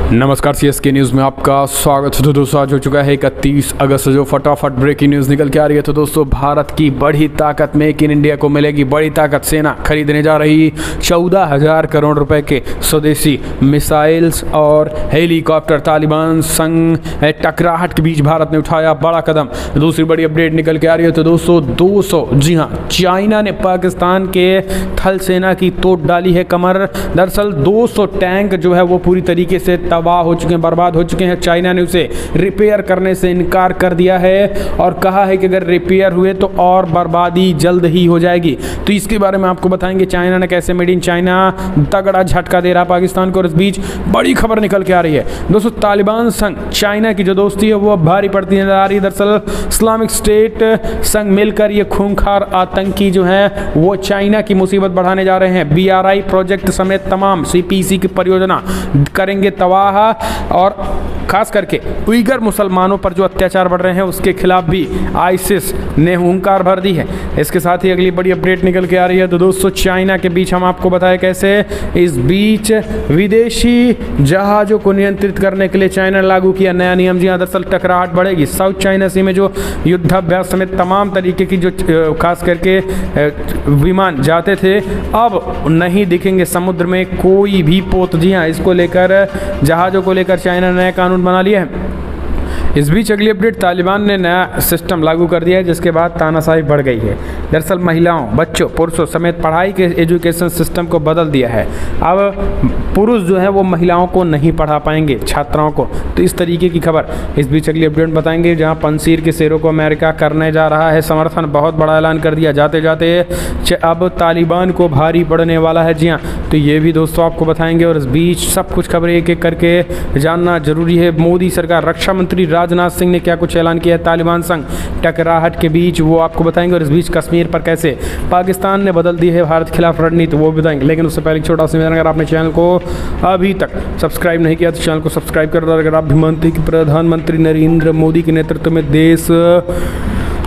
नमस्कार, CSK news में आपका स्वागत है। तो दोस्तों आज हो चुका है 31 अगस्त, जो फटाफट ब्रेकिंग न्यूज़ निकल के आ रही है। तो दोस्तों भारत की बड़ी ताकत, मेक इन इंडिया को मिलेगी बड़ी ताकत। सेना खरीदने जा रही 14,000 करोड़ रुपए के स्वदेशी मिसाइल्स और हेलीकॉप्टर। तालिबान संग टकराहट के बीच भारत ने उठाया बड़ा कदम। दूसरी बड़ी अपडेट निकल के आ रही है। तो दोस्तों 200, जी हाँ, चाइना ने पाकिस्तान के थल सेना की तोड़ डाली है कमर। दरअसल 200 टैंक जो है वो पूरी तरीके से तबाह हो चुके हैं, बर्बाद हो चुके हैं। चाइना ने उसे रिपेयर करने से इनकार कर दिया है और कहा है कि अगर रिपेयर हुए तो और बर्बादी जल्द ही हो जाएगी। तो इसके बारे में आपको बताएंगे चाइना ने कैसे मेड इन चाइना तगड़ा झटका दे रहा पाकिस्तान को। और इस बीच बड़ी खबर निकल के आ रही है। दोस्तों तालिबान संग चाइना की जो दोस्ती है वो अब भारी पड़ती नजर आ रही है। दरअसल इस्लामिक स्टेट संग मिलकर ये खूंखार आतंकी जो है वो चाइना की मुसीबत बढ़ाने जा रहे हैं। BRI प्रोजेक्ट समेत तमाम CPC की परियोजना करेंगे तबाह। और खास करके उइगर मुसलमानों पर जो अत्याचार बढ़ रहे हैं उसके खिलाफ भी आईसिस ने हुंकार भर दी है। इसके साथ ही अगली बड़ी अपडेट निकल के आ रही है। तो दोस्तों चाइना के बीच हम आपको बताएं कैसे इस बीच विदेशी जहाज़ों को नियंत्रित करने के लिए चाइना ने लागू किया नया नियम। जी हाँ, दरअसल टकराहट बढ़ेगी। साउथ चाइना सी में जो युद्धाभ्यास समेत तमाम तरीके की जो खास करके विमान जाते थे अब नहीं दिखेंगे समुद्र में कोई भी पोत। जी हाँ, इसको लेकर जहाज़ों को लेकर चाइना ने नया कानून बना लिया है। इस बीच अगली अपडेट, तालिबान ने नया सिस्टम लागू कर दिया है जिसके बाद तानाशाही बढ़ गई है। दरअसल महिलाओं, बच्चों, पुरुषों समेत पढ़ाई के एजुकेशन सिस्टम को बदल दिया है। अब पुरुष जो है वो महिलाओं को नहीं पढ़ा पाएंगे, छात्राओं को। तो इस तरीके की खबर इस बीच अगली अपडेट बताएंगे, जहां पंजशीर के शेरों को अमेरिका करने जा रहा है समर्थन। बहुत बड़ा ऐलान कर दिया जाते जाते अब तालिबान को भारी पड़ने वाला है। जी हाँ, तो ये भी दोस्तों आपको बताएंगे। और इस बीच सब कुछ खबरें एक एक करके जानना जरूरी है। मोदी सरकार, रक्षा मंत्री राजनाथ सिंह ने क्या कुछ ऐलान किया है तालिबान संग टकराहट के बीच, वो आपको बताएंगे। और इस बीच कश्मीर पर कैसे पाकिस्तान ने बदल दी है भारत के खिलाफ रणनीति, वो भी बताएंगे। लेकिन उससे पहले छोटा सा अगर आपने चैनल को अभी तक सब्सक्राइब नहीं किया तो चैनल को सब्सक्राइब कर दो। अगर आप भी मानते हैं कि प्रधानमंत्री नरेंद्र मोदी के नेतृत्व में देश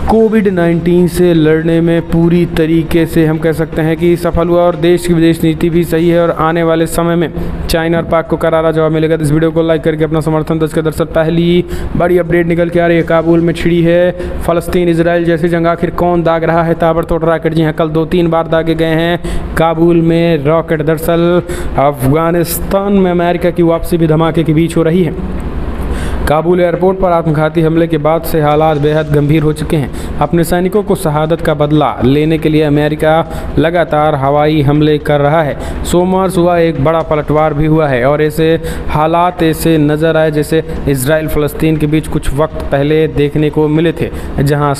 कोविड-19 से लड़ने में पूरी तरीके से हम कह सकते हैं कि सफल हुआ और देश की विदेश नीति भी सही है और आने वाले समय में चाइना और पाक को करारा जवाब मिलेगा। तो इस वीडियो को लाइक करके अपना समर्थन दर्ज कर। दरअसल पहली बड़ी अपडेट निकल के आ रही है। काबुल में छिड़ी है फ़लस्तीन इजराइल जैसी जंग, आखिर कौन दाग रहा है ताबड़तोड़ रॉकेट। जी हाँ, कल 2-3 बार दागे गए हैं काबुल में रॉकेट। दरअसल अफगानिस्तान में अमेरिका की वापसी भी धमाके के बीच हो रही है। काबुल एयरपोर्ट पर आत्मघाती हमले के बाद से हालात बेहद गंभीर हो चुके हैं। अपने सैनिकों को शहादत का बदला लेने के लिए अमेरिका लगातार हवाई हमले कर रहा है। सोमवार सुबह एक बड़ा पलटवार भी हुआ है और ऐसे हालात ऐसे नज़र आए जैसे इजराइल फ़लस्तीन के बीच कुछ वक्त पहले देखने को मिले थे, जहां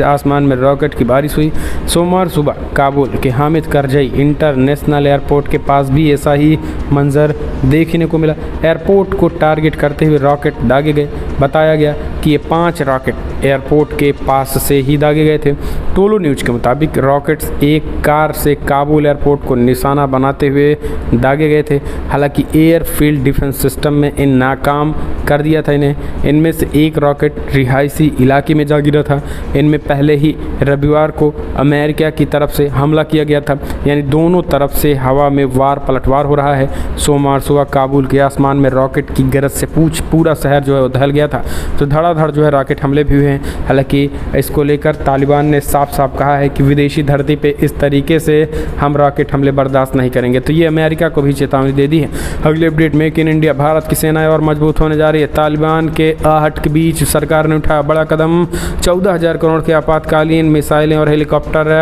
आसमान में रॉकेट की बारिश हुई। सोमवार सुबह काबुल के हामिद करजई इंटरनेशनल एयरपोर्ट के पास भी ऐसा ही मंजर देखने को मिला। एयरपोर्ट को टारगेट करते हुए रॉकेट दागे गए। बताया गया कि ये 5 रॉकेट एयरपोर्ट के पास से ही दागे गए थे। टोलो न्यूज़ के मुताबिक रॉकेट्स एक कार से काबुल एयरपोर्ट को निशाना बनाते हुए दागे गए थे। हालांकि एयरफील्ड डिफेंस सिस्टम में इन नाकाम कर दिया था इन्हें। इनमें से एक रॉकेट रिहायशी इलाके में जा गिरा था। इनमें पहले ही रविवार को अमेरिका की तरफ से हमला किया गया था। यानी दोनों तरफ से हवा में वार पलटवार हो रहा है। सोमवार सुबह काबुल के आसमान में रॉकेट की गरज से पूरा शहर जो है वो दहल गया था। तो धड़ाधड़ जो है रॉकेट हमले भी हुए हैं। हालांकि इसको लेकर तालिबान ने साफ साफ कहा है कि विदेशी धरती पे इस तरीके से हम रॉकेट हमले बर्दाश्त नहीं करेंगे। तो ये अमेरिका को भी चेतावनी दे दी है। अगली update, make in India, Bharat की सेना और मजबूत होने जा रही है। तालिबान के आहट के बीच सरकार ने उठाया बड़ा कदम। 14,000 करोड़ के आपातकालीन मिसाइलें और हेलीकॉप्टर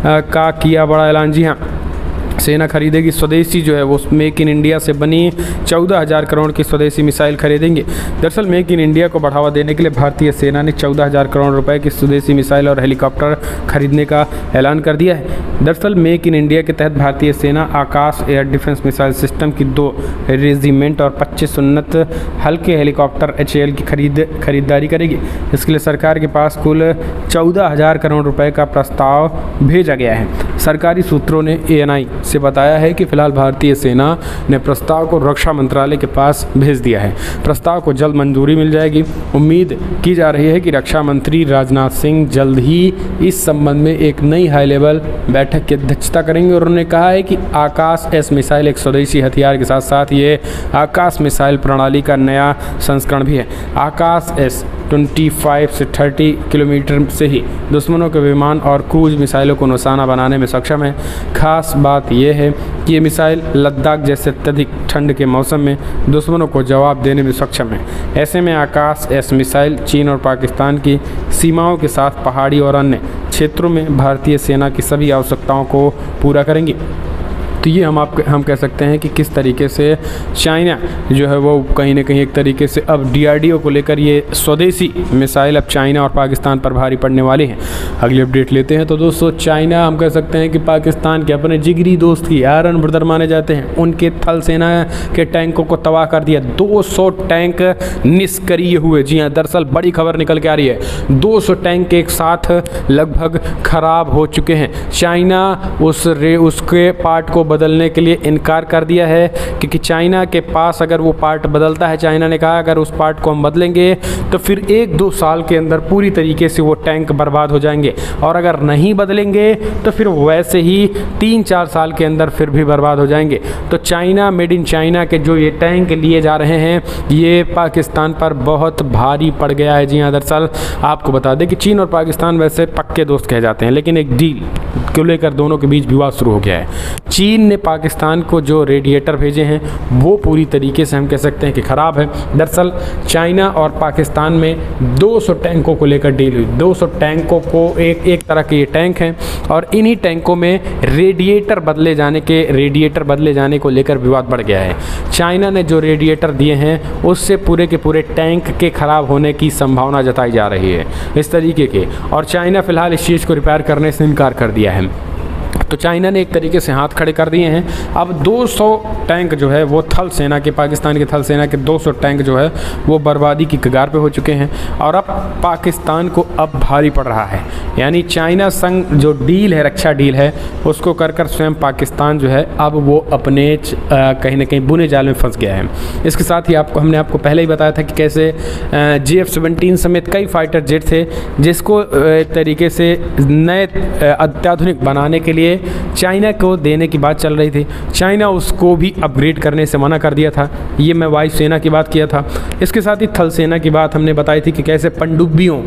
का किया बड़ा ऐलान। जी हाँ, सेना खरीदेगी स्वदेशी जो है वो मेक इन इंडिया से बनी 14,000 करोड़ की स्वदेशी मिसाइल खरीदेंगे। दरअसल मेक इन इंडिया को बढ़ावा देने के लिए भारतीय सेना ने 14,000 करोड़ रुपए की स्वदेशी मिसाइल और हेलीकॉप्टर खरीदने का ऐलान कर दिया है। दरअसल मेक इन इंडिया के तहत भारतीय सेना आकाश एयर डिफेंस मिसाइल सिस्टम की 2 रेजिमेंट और 25 उन्नत हल्के हेलीकॉप्टर HAL की खरीदारी करेगी। इसके लिए सरकार के पास कुल 14,000 करोड़ रुपए का प्रस्ताव भेजा गया है। सरकारी सूत्रों ने ANI से बताया है कि फिलहाल भारतीय सेना ने प्रस्ताव को रक्षा मंत्रालय के पास भेज दिया है। प्रस्ताव को जल्द मंजूरी मिल जाएगी। उम्मीद की जा रही है कि रक्षा मंत्री राजनाथ सिंह जल्द ही इस संबंध में एक नई हाई लेवल बैठक की अध्यक्षता करेंगे और उन्होंने कहा है कि आकाश एस मिसाइल एक स्वदेशी हथियार के साथ साथ ये आकाश मिसाइल प्रणाली का नया संस्करण भी है। आकाश एस 25 से 30 किलोमीटर से ही दुश्मनों के विमान और क्रूज मिसाइलों को निशाना बनाने में सक्षम है। खास बात यह है कि ये मिसाइल लद्दाख जैसे अत्यधिक ठंड के मौसम में दुश्मनों को जवाब देने में सक्षम है। ऐसे में आकाश एस मिसाइल चीन और पाकिस्तान की सीमाओं के साथ पहाड़ी और अन्य क्षेत्रों में भारतीय सेना की सभी आवश्यकताओं को पूरा करेंगी। तो ये हम कह सकते हैं कि किस तरीके से चाइना जो है वो कहीं ना कहीं एक तरीके से अब DRDO को लेकर ये स्वदेशी मिसाइल अब चाइना और पाकिस्तान पर भारी पड़ने वाली हैं। अगली अपडेट लेते हैं। तो दोस्तों चाइना हम कह सकते हैं कि पाकिस्तान के अपने जिगरी दोस्त की आयरन ब्रदर माने जाते हैं। उनके थल सेना के टैंकों को तबाह कर दिया। 200 टैंक निष्क्रिय हुए। जी हाँ, दरअसल बड़ी खबर निकल के आ रही है। 200 टैंक एक साथ लगभग खराब हो चुके हैं। चाइना उसके पार्ट को बदलने के लिए इनकार कर दिया है, क्योंकि चाइना के पास अगर वो पार्ट बदलता है, चाइना ने कहा अगर उस पार्ट को हम बदलेंगे तो फिर 1-2 साल के अंदर पूरी तरीके से वो टैंक बर्बाद हो जाएंगे, और अगर नहीं बदलेंगे तो फिर वैसे ही 3-4 साल के अंदर फिर भी बर्बाद हो जाएंगे। तो चाइना मेड इन चाइना के जो ये टैंक लिए जा रहे हैं ये पाकिस्तान पर बहुत भारी पड़ गया है। जी हाँ, दरअसल आपको बता दें कि चीन और पाकिस्तान वैसे पक्के दोस्त कहे जाते हैं, लेकिन एक डील को लेकर दोनों के बीच विवाद शुरू हो गया है। चीन ने पाकिस्तान को जो रेडिएटर भेजे हैं वो पूरी तरीके से हम कह सकते हैं कि ख़राब है। दरअसल चाइना और पाकिस्तान में 200 टैंकों को लेकर डील हुई। 200 टैंकों को एक तरह के ये टैंक हैं, और इन्हीं टैंकों में रेडिएटर बदले जाने को लेकर विवाद बढ़ गया है। चाइना ने जो रेडिएटर दिए हैं उससे पूरे के पूरे टैंक के ख़राब होने की संभावना जताई जा रही है इस तरीके के, और चाइना फ़िलहाल इस चीज़ को रिपेयर करने से इनकार कर दिया है। तो चाइना ने एक तरीके से हाथ खड़े कर दिए हैं। अब 200 टैंक जो है वो थल सेना के, पाकिस्तान की थल सेना के 200 टैंक जो है वो बर्बादी की कगार पे हो चुके हैं, और अब पाकिस्तान को अब भारी पड़ रहा है। यानी चाइना संग जो डील है, रक्षा डील है, उसको कर कर स्वयं पाकिस्तान जो है अब वो अपने कहीं ना कहीं बुने जाल में फंस गया है। इसके साथ ही हमने आपको पहले ही बताया था कि कैसे JF-17 समेत कई फाइटर जेट थे जिसको एक तरीके से नए अत्याधुनिक बनाने के लिए चाइना को देने की बात चल रही थी। चाइना उसको भी अपग्रेड करने से मना कर दिया था। ये मैं वायुसेना की बात किया था। इसके साथ ही थल सेना की बात हमने बताई थी कि कैसे पनडुब्बियों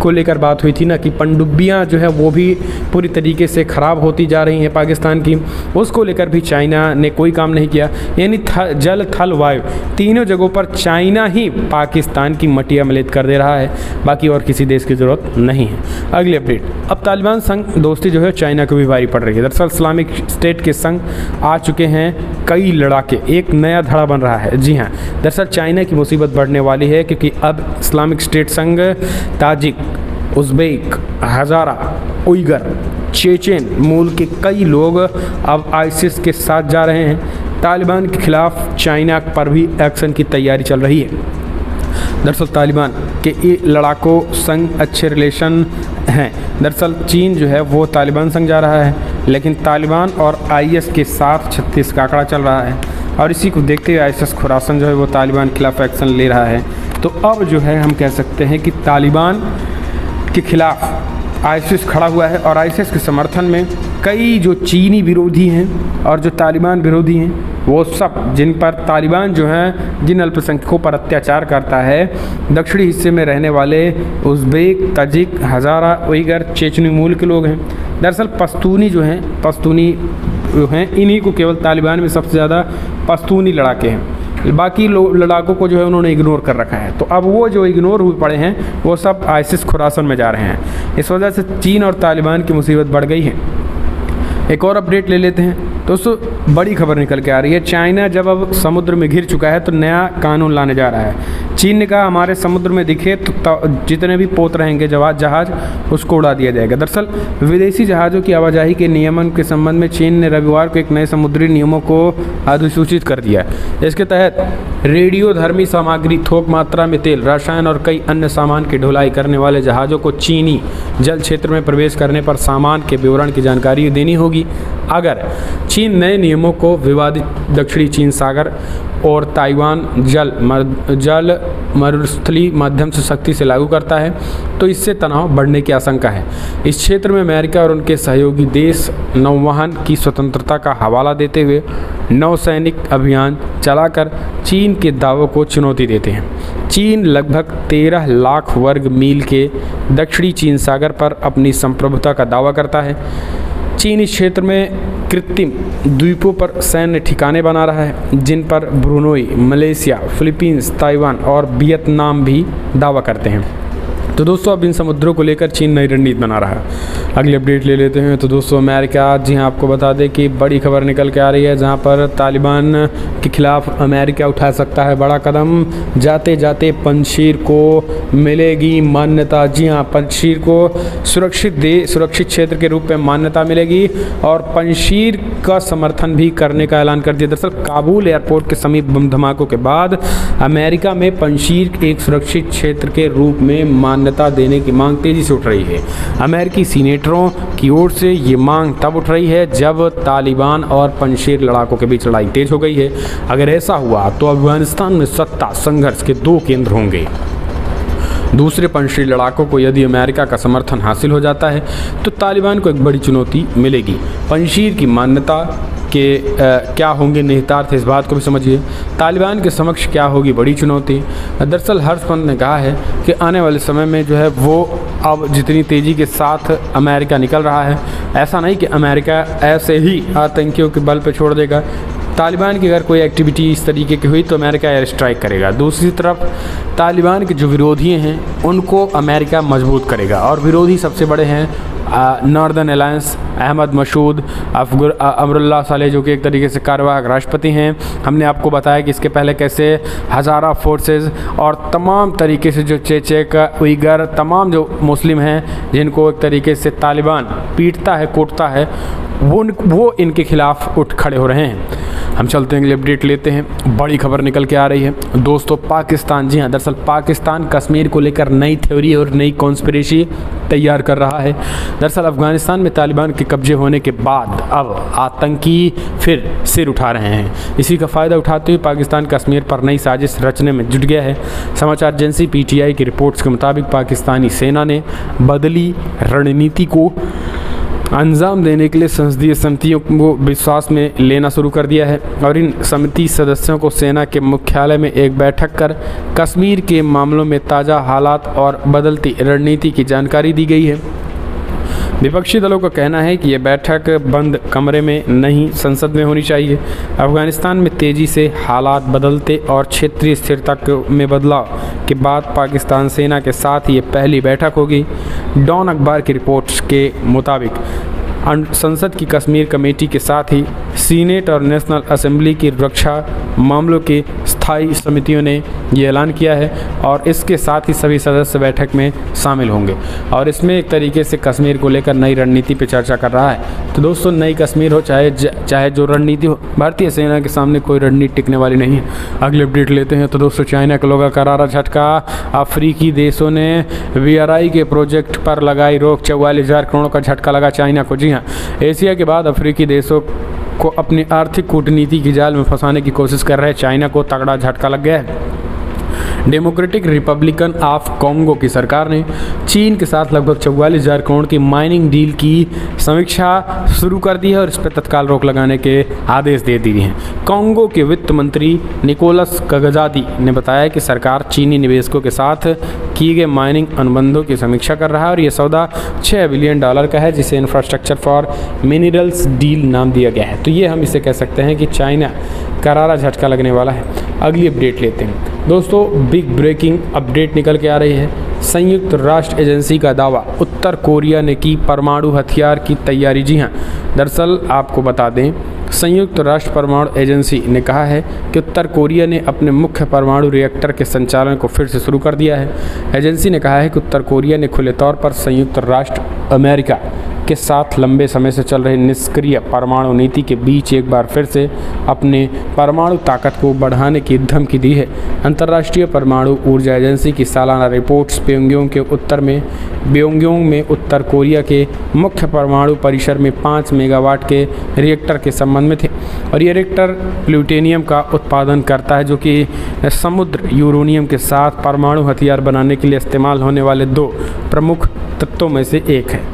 को लेकर बात हुई थी ना, कि पनडुब्बियाँ जो है वो भी पूरी तरीके से ख़राब होती जा रही हैं पाकिस्तान की। उसको लेकर भी चाइना ने कोई काम नहीं किया। यानी जल थल वायु तीनों जगहों पर चाइना ही पाकिस्तान की मटिया मलित कर दे रहा है, बाकी और किसी देश की ज़रूरत नहीं है। अगली अपडेट, अब तालिबान संग दोस्ती जो है चाइना को भी भारी पड़ रही है। दरअसल इस्लामिक स्टेट के संग आ चुके हैं कई लड़ाके, एक नया धड़ा बन रहा है। जी हाँ, दरअसल चाइना की मुसीबत बढ़ने वाली है, क्योंकि अब इस्लामिक स्टेट संग ताजिक, उज़्बेक, हज़ारा, उइगर, चेचेन मूल के कई लोग अब आईसिस के साथ जा रहे हैं। तालिबान के खिलाफ चाइना पर भी एक्शन की तैयारी चल रही है। दरअसल तालिबान के लड़ाकों संग अच्छे रिलेशन हैं। दरअसल चीन जो है वो तालिबान संग जा रहा है, लेकिन तालिबान और IS के साथ 36 का आंकड़ा चल रहा है, और इसी को देखते हुए ISIS खुरासन जो है वो तालिबान के खिलाफ एक्शन ले रहा है। तो अब जो है हम कह सकते हैं कि तालिबान के खिलाफ ISIS खड़ा हुआ है, और ISIS के समर्थन में कई जो चीनी विरोधी हैं और जो तालिबान विरोधी हैं वो सब, जिन पर तालिबान जो हैं जिन अल्पसंख्यकों पर अत्याचार करता है, दक्षिणी हिस्से में रहने वाले उज़्बेक, ताजिक, हज़ारा, उइगर, चेचनी मूल के लोग हैं। दरअसल पश्तूनी जो हैं इन्हीं को केवल तालिबान में सबसे ज़्यादा पश्तूनी लड़ाके हैं। बाकी लड़ाकों को जो है उन्होंने इग्नोर कर रखा है। तो अब वो जो इग्नोर हुए पड़े हैं वो सब ISIS खुरासन में जा रहे हैं। इस वजह से चीन और तालिबान की मुसीबत बढ़ गई है। एक और अपडेट ले लेते हैं दोस्तों, बड़ी खबर निकल के आ रही है। चाइना जब अब समुद्र में घिर चुका है तो नया कानून लाने जा रहा है। चीन ने कहा हमारे समुद्र में दिखे तो जितने भी पोत रहेंगे जहाज उसको उड़ा दिया जाएगा। दरअसल विदेशी जहाज़ों की आवाजाही के नियमन के संबंध में चीन ने रविवार को एक नए समुद्री नियमों को अधिसूचित कर दिया है। इसके तहत रेडियोधर्मी सामग्री, थोक मात्रा में तेल, रसायन और कई अन्य सामान की ढुलाई करने वाले जहाज़ों को चीनी जल क्षेत्र में प्रवेश करने पर सामान के विवरण की जानकारी देनी होगी। अगर चीन नए नियमों को विवादित दक्षिणी चीन सागर और ताइवान जल मरुस्थली माध्यम से सख्ती से लागू करता है तो इससे तनाव बढ़ने की आशंका है। इस क्षेत्र में अमेरिका और उनके सहयोगी देश नौवहन की स्वतंत्रता का हवाला देते हुए नौसैनिक अभियान चलाकर चीन के दावों को चुनौती देते हैं। चीन लगभग 13 लाख वर्ग मील के दक्षिणी चीन सागर पर अपनी संप्रभुता का दावा करता है। चीन इस क्षेत्र में कृत्रिम द्वीपों पर सैन्य ठिकाने बना रहा है जिन पर ब्रुनोई, मलेशिया, फिलीपींस, ताइवान और वियतनाम भी दावा करते हैं। तो दोस्तों अब इन समुद्रों को लेकर चीन नई रणनीति बना रहा है। अगली अपडेट ले लेते हैं। तो दोस्तों अमेरिका, जी हाँ आपको बता दें कि बड़ी खबर निकल के आ रही है जहां पर तालिबान के खिलाफ अमेरिका उठा सकता है बड़ा कदम। जाते जाते पंजशीर को मिलेगी मान्यता। जी हाँ, पंजशीर को सुरक्षित क्षेत्र के रूप में मान्यता मिलेगी और पंजशीर का समर्थन भी करने का ऐलान कर दिया। दरअसल काबुल एयरपोर्ट के समीप बम धमाकों के बाद अमेरिका में पंजशीर एक सुरक्षित क्षेत्र के रूप में मान्यता देने की मांग तेजी से उठ रही है। अमेरिकी सीनेटरों की ओर से ये मांग तब उठ रही है जब तालिबान और पंजशीर लड़ाकों के बीच लड़ाई तेज हो गई है। अगर ऐसा हुआ तो अफगानिस्तान में सत्ता संघर्ष के 2 केंद्र होंगे। दूसरे पंजशीर लड़ाकों को यदि अमेरिका का समर्थन हासिल हो जाता है तो तालिबान को एक बड़ी चुनौती मिलेगी। पंजशीर की मान्यता के क्या होंगे निहितार्थ, इस बात को भी समझिए। तालिबान के समक्ष क्या होगी बड़ी चुनौती। दरअसल हर्ष पंत ने कहा है कि आने वाले समय में जो है वो अब जितनी तेज़ी के साथ अमेरिका निकल रहा है, ऐसा नहीं कि अमेरिका ऐसे ही आतंकियों के बल पर छोड़ देगा। तालिबान की अगर कोई एक्टिविटी इस तरीके की हुई तो अमेरिका एयर स्ट्राइक करेगा। दूसरी तरफ तालिबान के जो विरोधी हैं उनको अमेरिका मजबूत करेगा और विरोधी सबसे बड़े हैं नॉर्दर्न अलायंस, अहमद मसूद, अमरुल्लाह सालेह जो कि एक तरीके से कार्यवाहक राष्ट्रपति हैं। हमने आपको बताया कि इसके पहले कैसे हज़ारा फोर्सेस और तमाम तरीके से जो चेचेक, उइगर, तमाम जो मुस्लिम हैं जिनको एक तरीके से तालिबान पीटता है, कोटता है, वो इनके खिलाफ उठ खड़े हो रहे हैं। हम चलते हैं, अगली अपडेट लेते हैं। बड़ी खबर निकल के आ रही है दोस्तों, पाकिस्तान, जी हाँ दरअसल पाकिस्तान कश्मीर को लेकर नई थ्योरी और नई कॉन्स्पिरेसी तैयार कर रहा है। दरअसल अफगानिस्तान में तालिबान के कब्जे होने के बाद अब आतंकी फिर सिर उठा रहे हैं। इसी का फ़ायदा उठाते हुए पाकिस्तान कश्मीर पर नई साजिश रचने में जुट गया है। समाचार एजेंसी PTI की रिपोर्ट्स के मुताबिक पाकिस्तानी सेना ने बदली रणनीति को अंजाम देने के लिए संसदीय समितियों को विश्वास में लेना शुरू कर दिया है और इन समिति सदस्यों को सेना के मुख्यालय में एक बैठक कर कश्मीर के मामलों में ताज़ा हालात और बदलती रणनीति की जानकारी दी गई है। विपक्षी दलों का कहना है कि यह बैठक बंद कमरे में नहीं, संसद में होनी चाहिए। अफगानिस्तान में तेज़ी से हालात बदलते और क्षेत्रीय स्थिरता में बदलाव के बाद पाकिस्तान सेना के साथ ये पहली बैठक होगी। डॉन अखबार की रिपोर्ट्स के मुताबिक संसद की कश्मीर कमेटी के साथ ही सीनेट और नेशनल असेंबली की रक्षा मामलों की स्थायी समितियों ने ये ऐलान किया है और इसके साथ ही सभी सदस्य बैठक में शामिल होंगे और इसमें एक तरीके से कश्मीर को लेकर नई रणनीति पर चर्चा कर रहा है। तो दोस्तों नई कश्मीर हो चाहे जो रणनीति हो, भारतीय सेना के सामने कोई रणनीति टिकने वाली नहीं है। अगले अपडेट लेते हैं। तो दोस्तों चाइना का लोगा करारा झटका, अफ्रीकी देशों ने VRI के प्रोजेक्ट पर लगाई रोक। 44,000 करोड़ का झटका लगा चाइना को। जी हाँ, एशिया के बाद अफ्रीकी देशों को अपनी आर्थिक कूटनीति की जाल में फंसाने की कोशिश कर रहे चाइना को तगड़ा झटका लग गया है। डेमोक्रेटिक रिपब्लिकन ऑफ कॉन्गो की सरकार ने चीन के साथ लगभग 44,000 करोड़ की माइनिंग डील की समीक्षा शुरू कर दी है और इस पर तत्काल रोक लगाने के आदेश दे दिए हैं। कॉन्गो के वित्त मंत्री निकोलस कगजादी ने बताया कि सरकार चीनी निवेशकों के साथ किए गए माइनिंग अनुबंधों की समीक्षा कर रहा है और ये सौदा $6 बिलियन का है जिसे इंफ्रास्ट्रक्चर फॉर मिनरल्स डील नाम दिया गया है। तो ये हम इसे कह सकते हैं कि चाइना करारा झटका लगने वाला है। अगली अपडेट लेते हैं दोस्तों, बिग ब्रेकिंग अपडेट निकल के आ रही है। संयुक्त राष्ट्र एजेंसी का दावा, उत्तर कोरिया ने की परमाणु हथियार की तैयारी। जी हाँ, दरअसल आपको बता दें संयुक्त राष्ट्र परमाणु एजेंसी ने कहा है कि उत्तर कोरिया ने अपने मुख्य परमाणु रिएक्टर के संचालन को फिर से शुरू कर दिया है। एजेंसी ने कहा है कि उत्तर कोरिया ने खुले तौर पर संयुक्त राष्ट्र अमेरिका के साथ लंबे समय से चल रही निष्क्रिय परमाणु नीति के बीच एक बार फिर से अपने परमाणु ताकत को बढ़ाने की धमकी दी है। अंतर्राष्ट्रीय परमाणु ऊर्जा एजेंसी की सालाना रिपोर्ट्स प्योंगयांग में उत्तर कोरिया के मुख्य परमाणु परिसर में 5 मेगावाट के रिएक्टर के संबंध में थे और ये रिएक्टर प्लूटोनियम का उत्पादन करता है, जो कि समुद्र यूरेनियम के साथ परमाणु हथियार बनाने के लिए इस्तेमाल होने वाले 2 प्रमुख तत्वों में से एक है।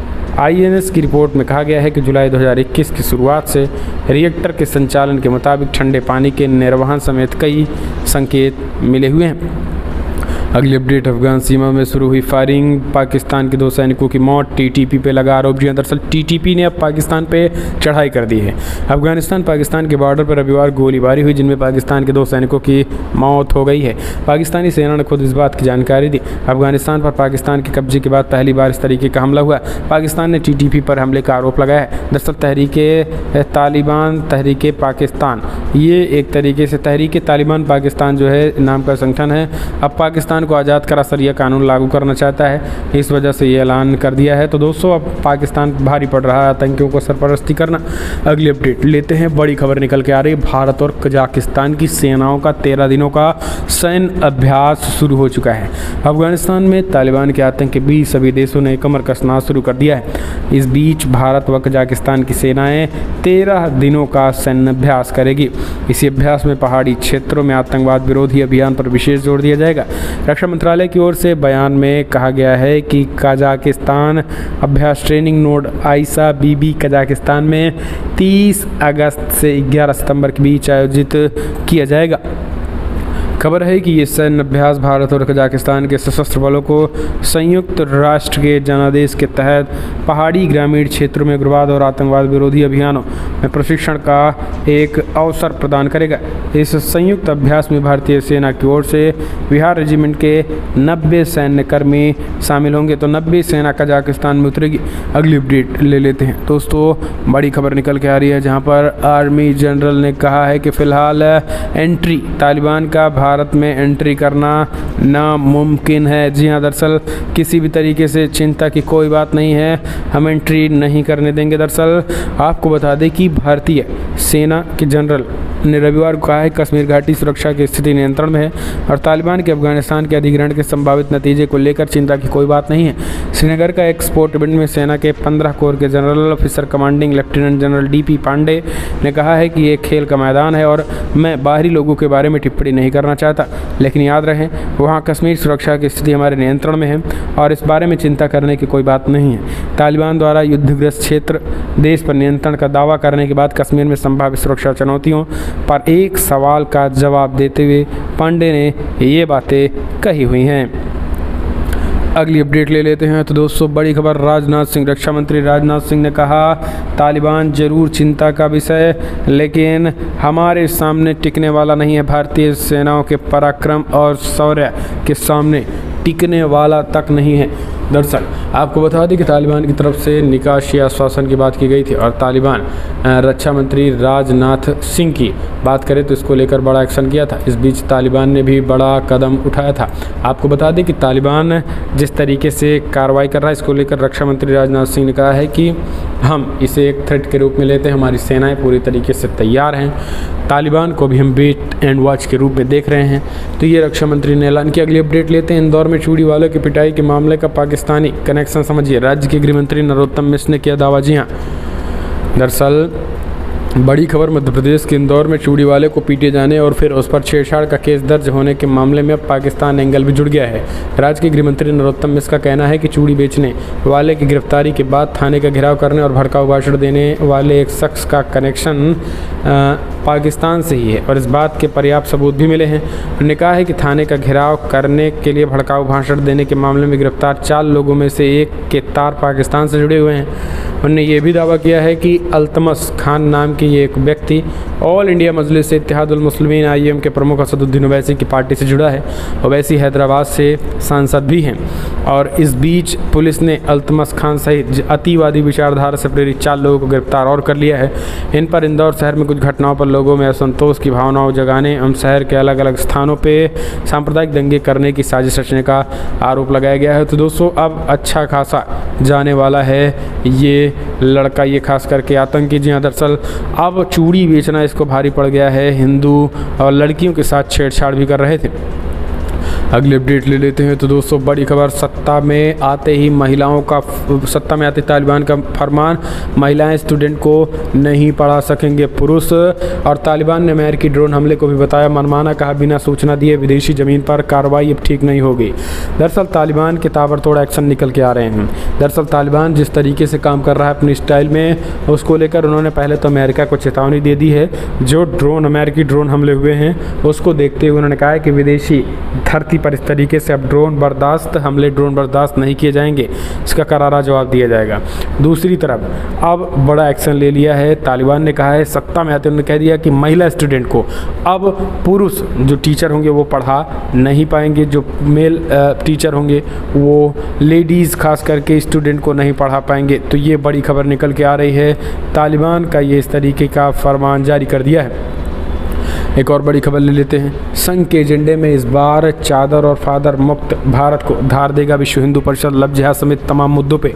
INS की रिपोर्ट में कहा गया है कि जुलाई 2021 की शुरुआत से रिएक्टर के संचालन के मुताबिक ठंडे पानी के निर्वहन समेत कई संकेत मिले हुए हैं। अगली अपडेट, अफगान सीमा में शुरू हुई फायरिंग, पाकिस्तान के 2 सैनिकों की मौत, TTP पे लगा आरोप। जी दरअसल TTP ने अब पाकिस्तान पे चढ़ाई कर दी है। अफगानिस्तान पाकिस्तान के बॉर्डर पर रविवार गोलीबारी हुई, जिनमें पाकिस्तान के 2 सैनिकों की मौत हो गई है। पाकिस्तानी सेना ने खुद इस बात की जानकारी दी। अफगानिस्तान पर पाकिस्तान के कब्जे के बाद पहली बार इस तरीके का हमला हुआ। पाकिस्तान ने TTP पर हमले का आरोप लगाया है। दरअसल तहरीके पाकिस्तान, ये एक तरीके से तहरीके तालिबान पाकिस्तान जो है नाम का संगठन है, अब पाकिस्तान को आज़ाद करा शरिया कानून लागू करना चाहता है। इस वजह से ये ऐलान कर दिया है। तो दोस्तों, अब पाकिस्तान भारी पड़ रहा है आतंकियों को सरपरस्ती करना। अगली अपडेट लेते हैं, बड़ी खबर निकल के आ रही है। भारत और कजाकिस्तान की सेनाओं का 13 दिनों का सैन्य अभ्यास शुरू हो चुका है। अफगानिस्तान में तालिबान के आतंक के बीच सभी देशों ने कमर कसना शुरू कर दिया है। इस बीच भारत व कजाकिस्तान की सेनाएं 13 दिनों का सैन्य अभ्यास करेगी। इसी अभ्यास में पहाड़ी क्षेत्रों में आतंकवाद विरोधी अभियान पर विशेष जोर दिया जाएगा। रक्षा मंत्रालय की ओर से बयान में कहा गया है कि कजाकिस्तान अभ्यास ट्रेनिंग नोड आयसा बीबी कजाकिस्तान में 30 अगस्त से 11 सितंबर के बीच आयोजित किया जाएगा। खबर है कि ये सैन्य अभ्यास भारत और कजाकिस्तान के सशस्त्र बलों को संयुक्त राष्ट्र के जनादेश के तहत पहाड़ी ग्रामीण क्षेत्रों में उग्रवाद और आतंकवाद विरोधी अभियानों में प्रशिक्षण का एक अवसर प्रदान करेगा। इस संयुक्त अभ्यास में भारतीय सेना की ओर से बिहार रेजिमेंट के 90 सैन्यकर्मी शामिल होंगे, तो 90 सेना कजाकिस्तान में उतरेगी। अगली अपडेट ले लेते हैं दोस्तों, बड़ी खबर निकल के आ रही है, जहां पर आर्मी जनरल ने कहा है कि फ़िलहाल एंट्री तालिबान का भारत में एंट्री करना नामुमकिन है। जी हाँ, दरअसल किसी भी तरीके से चिंता की कोई बात नहीं है, हम एंट्री नहीं करने देंगे। दरअसल आपको बता दें कि भारतीय सेना के जनरल ने रविवार को कहा है कश्मीर घाटी सुरक्षा की स्थिति नियंत्रण में है और तालिबान के अफगानिस्तान के अधिग्रहण के संभावित नतीजे को लेकर चिंता की कोई बात नहीं है। श्रीनगर का एक स्पोर्ट इवेंट में सेना के 15 कोर के general officer commanding lieutenant general DP Pandey ने कहा है कि ये खेल का मैदान है और मैं बाहरी लोगों के बारे में टिप्पणी नहीं करना चाहता, लेकिन याद रहे वहाँ कश्मीर सुरक्षा की स्थिति हमारे नियंत्रण में है और इस बारे में चिंता करने की कोई बात नहीं है। तालिबान द्वारा युद्धग्रस्त क्षेत्र देश पर नियंत्रण का दावा करने के बाद कश्मीर में संभावित सुरक्षा चुनौतियों पर एक सवाल का जवाब देते हुए पांडे ने ये बातें कही हुई हैं। अगली अपडेट ले लेते हैं। तो दोस्तों, बड़ी खबर, राजनाथ सिंह, रक्षा मंत्री राजनाथ सिंह ने कहा तालिबान जरूर चिंता का विषय लेकिन हमारे सामने टिकने वाला नहीं है। भारतीय सेनाओं के पराक्रम और शौर्य के सामने टिकने वाला तक नहीं है। दरअसल आपको बता दें कि तालिबान की तरफ से निकासी आश्वासन की बात की गई थी और तालिबान रक्षा मंत्री राजनाथ सिंह की बात करें तो इसको लेकर बड़ा एक्शन किया था। इस बीच तालिबान ने भी बड़ा कदम उठाया था। आपको बता दें कि तालिबान जिस तरीके से कार्रवाई कर रहा है इसको लेकर रक्षा मंत्री राजनाथ सिंह ने कहा है कि हम इसे एक थ्रेट के रूप में लेते हैं, हमारी सेनाएं पूरी तरीके से तैयार हैं, तालिबान को भी हम वेट एंड वॉच के रूप में देख रहे हैं। तो ये रक्षा मंत्री ने ऐलान किया। अगली अपडेट लेते हैं, इंदौर में चूड़ी वालों की पिटाई के मामले का पाकिस्तानी कनेक्शन समझिए। राज्य के गृह मंत्री नरोत्तम मिश्र ने किया दावा। जी हाँ, दरअसल बड़ी खबर, मध्य प्रदेश के इंदौर में चूड़ी वाले को पीटे जाने और फिर उस पर छेड़छाड़ का केस दर्ज होने के मामले में अब पाकिस्तान एंगल भी जुड़ गया है। राज्य के गृह मंत्री नरोत्तम मिश्र का कहना है कि चूड़ी बेचने वाले की गिरफ्तारी के बाद थाने का घेराव करने और भड़काऊ भाषण देने वाले एक शख्स का कनेक्शन पाकिस्तान से ही है और इस बात के पर्याप्त सबूत भी मिले हैं। उन्होंने कहा है कि थाने का घेराव करने के लिए भड़काऊ भाषण देने के मामले में गिरफ्तार 4 लोगों में से एक के तार पाकिस्तान से जुड़े हुए हैं। उन्होंने ये भी दावा किया है कि अल्तमस खान नाम के ये एक व्यक्ति ऑल इंडिया मजलिस इत्तेहादुल मुस्लिमीन IEM के प्रमुख असदुद्दीन ओवैसी की पार्टी से जुड़ा है। ओवैसी हैदराबाद से सांसद भी हैं। और इस बीच पुलिस ने अल्तमस खान सहित अतिवादी विचारधारा से प्रेरित 4 लोगों को गिरफ्तार और कर लिया है। इन पर इंदौर शहर में कुछ घटनाओं पर लोगों में असंतोष की भावनाओं जगाने एवं शहर के अलग अलग स्थानों पे सांप्रदायिक दंगे करने की साजिश रचने का आरोप लगाया गया है। तो दोस्तों अब अच्छा खासा जाने वाला है ये लड़का, ये खास करके आतंकी। जी हाँ, दरअसल अब चूड़ी बेचना इसको भारी पड़ गया है। हिंदू और लड़कियों के साथ छेड़छाड़ भी कर रहे थे। अगली अपडेट ले लेते हैं। तो दोस्तों बड़ी खबर, सत्ता में आते तालिबान का फरमान, महिलाएं स्टूडेंट को नहीं पढ़ा सकेंगे पुरुष। और तालिबान ने अमेरिकी ड्रोन हमले को भी बताया मनमाना, कहा बिना सूचना दिए विदेशी ज़मीन पर कार्रवाई अब ठीक नहीं होगी। दरअसल तालिबान के ताबड़तोड़ एक्शन निकल के आ रहे हैं। दरअसल तालिबान जिस तरीके से काम कर रहा है अपनी स्टाइल में, उसको लेकर उन्होंने पहले तो अमेरिका को चेतावनी दे दी है। जो अमेरिकी ड्रोन हमले हुए हैं उसको देखते हुए उन्होंने कहा है कि विदेशी धरती पर इस तरीके से अब ड्रोन बर्दाश्त नहीं किए जाएंगे, इसका करारा जवाब दिया जाएगा। दूसरी तरफ अब बड़ा एक्शन ले लिया है तालिबान ने, कहा है सत्ता में आते उन्होंने कह दिया कि महिला स्टूडेंट को अब पुरुष जो टीचर होंगे वो पढ़ा नहीं पाएंगे, जो मेल टीचर होंगे वो लेडीज़ खास करके स्टूडेंट को नहीं पढ़ा पाएंगे। तो ये बड़ी खबर निकल के आ रही है, तालिबान का ये इस तरीके का फरमान जारी कर दिया है। एक और बड़ी खबर ले लेते हैं। संघ के एजेंडे में इस बार चादर और फादर मुक्त भारत को धार देगा विश्व हिंदू परिषद, लव जिहाद समेत तमाम मुद्दों पे।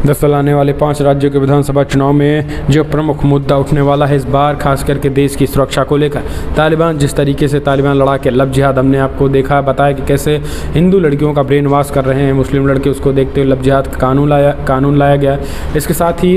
दरअसल आने वाले 5 राज्यों के विधानसभा चुनाव में जो प्रमुख मुद्दा उठने वाला है इस बार, खास करके देश की सुरक्षा को लेकर, तालिबान जिस तरीके से तालिबान लड़ा के लव जिहाद, हमने आपको देखा बताया कि कैसे हिंदू लड़कियों का ब्रेन वॉश कर रहे हैं मुस्लिम लड़के, उसको देखते हुए लव जिहाद कानून लाया गया। इसके साथ ही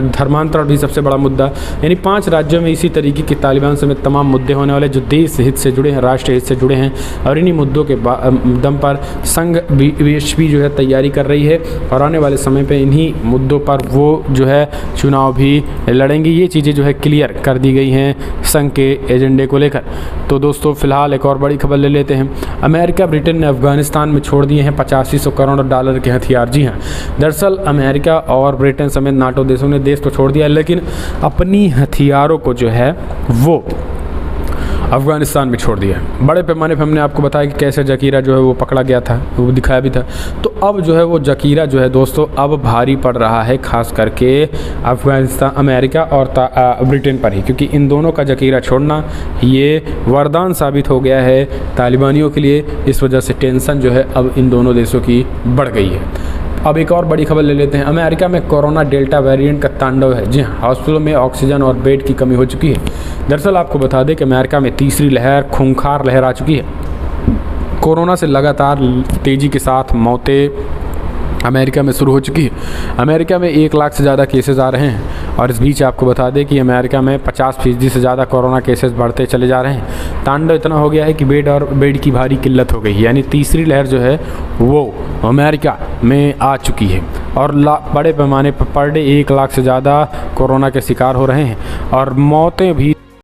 धर्मांतरण भी सबसे बड़ा मुद्दा, यानी 5 राज्यों में इसी तरीके की तालिबान समेत तमाम मुद्दे होने वाले जो देश हित से जुड़े हैं, राष्ट्र हित से जुड़े हैं। और इन्हीं मुद्दों के दम पर संघ भी जो है तैयारी कर रही है और आने वाले समय पे इन्हीं मुद्दों पर वो जो है चुनाव भी लड़ेंगे। ये चीज़ें जो है क्लियर कर दी गई हैं संघ के एजेंडे को लेकर। तो दोस्तों फिलहाल एक और बड़ी खबर ले लेते हैं। अमेरिका ब्रिटेन ने अफगानिस्तान में छोड़ दिए हैं 8500 करोड़ डॉलर के हथियार। जी हाँ, दरअसल अमेरिका और ब्रिटेन समेत नाटो देशों ने देश तो छोड़ दिया, लेकिन अपनी हथियारों को जो है वो अफ़गानिस्तान में छोड़ दिया। बड़े पैमाने पर हमने आपको बताया कि कैसे जकीरा जो है वो पकड़ा गया था, वो दिखाया भी था। तो अब जो है वो जकीरा जो है दोस्तों अब भारी पड़ रहा है खास करके अफ़गानिस्तान, अमेरिका और ब्रिटेन पर ही, क्योंकि इन दोनों का जकीरा छोड़ना ये वरदान साबित हो गया है तालिबानियों के लिए। इस वजह से टेंशन जो है अब इन दोनों देशों की बढ़ गई है। अब एक और बड़ी खबर ले लेते हैं। अमेरिका में कोरोना डेल्टा वेरिएंट का तांडव है। जी हाँ, हॉस्पिटलों में ऑक्सीजन और बेड की कमी हो चुकी है। दरअसल आपको बता दें कि अमेरिका में तीसरी लहर, खूंखार लहर आ चुकी है। कोरोना से लगातार तेज़ी के साथ मौतें अमेरिका में शुरू हो चुकी है। अमेरिका में 1 लाख से ज़्यादा केसेस आ रहे हैं और इस बीच आपको बता दें कि अमेरिका में 50% से ज़्यादा कोरोना केसेस बढ़ते चले जा रहे हैं। तांडव इतना हो गया है कि बेड की भारी किल्लत हो गई है, यानी तीसरी लहर जो है वो अमेरिका में आ चुकी है और बड़े पैमाने पर पर डे 1 लाख से ज़्यादा कोरोना के शिकार हो रहे हैं और मौतें भी